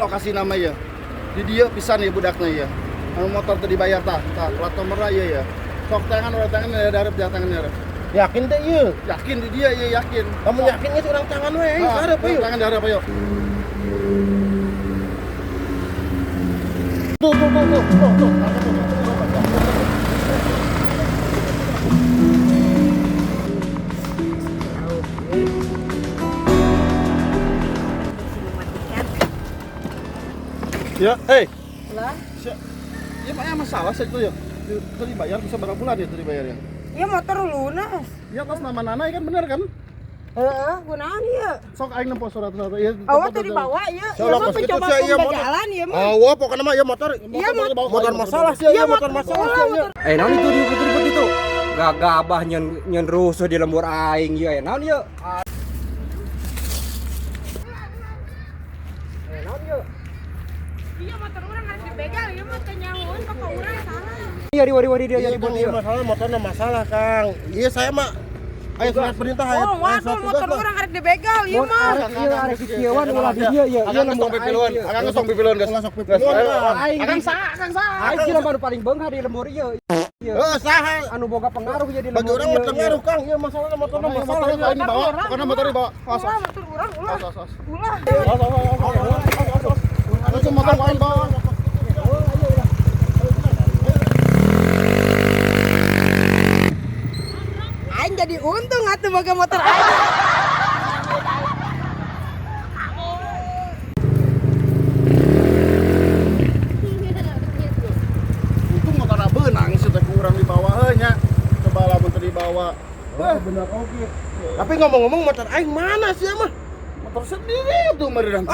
lokasi nama ya. Di dia pisan ya budaknya ya. Anu motor teu dibayar tah plat nomorna ieu ya. Sok tangan urang tangan dareup di tangannya. Yakin teh ieu? Yakin di dia ya yakin. Kamu yakin geus urang tangan we? Hareup yuk. Tangan dareup ayo. Tuh. Ya, hei. Lah, Ya Pak, ya masalah sih itu ya. Itu dibayar bisa berapa bulan ya itu dibayar ya? ya motor lunas. Ya atas nama Nana kan bener kan? Heeh, gunaan ieu. Sok aing nempo surat-surat ya. Awak teh dibawa ieu. Saya Ieu mah lokos gitu pencoba sih, iya, motor. pembegalan ieu mah. Wah, pokoknya mah ya motor. Iya, Motor masalah sih, Iya, ya motor masalah sih. Ya. Naon itu ribut-ribut itu? Gagabah nyen rusuh di lembur aing ieu. Naon ieu? Naon ieu? Iya motor urang harus dibegal, ieu mah teh nyamun ka urang salah. Iya wadi dia Iya, ribut Kang, ieu. iya masalah motornya masalah, Kang. Iya, saya mah ayo surat perintah aya. Oh, waduh motor urang harus dibegal ieu mah. Ieu arek kieuan ulah di dieu ieu. Akang ngesong pipiluan, akang ngesong pipiluan guys. Langsung pipiluan. Akang sa. Aing kira baru paling beunghar di lembur ieu. Saha? Anu boga pengaruh ya di Bagi lembur orang ieu. motor ngaruh, Kang. Iya, masalahnya motornya masalah. Motor dibawa, pokoknya motor dibawa. Awas, Ulah motor urang ulah. awas. Ulah. Langsung motor main bawa. Aing jadi untung atuh boga motor aing. Itu motor beunang sih teh kurang dibawa nya. Coba lah motor dibawa. Benar oke. Tapi ngomong-ngomong motor aing mana sih mah? Motor sendiri tuh meureun.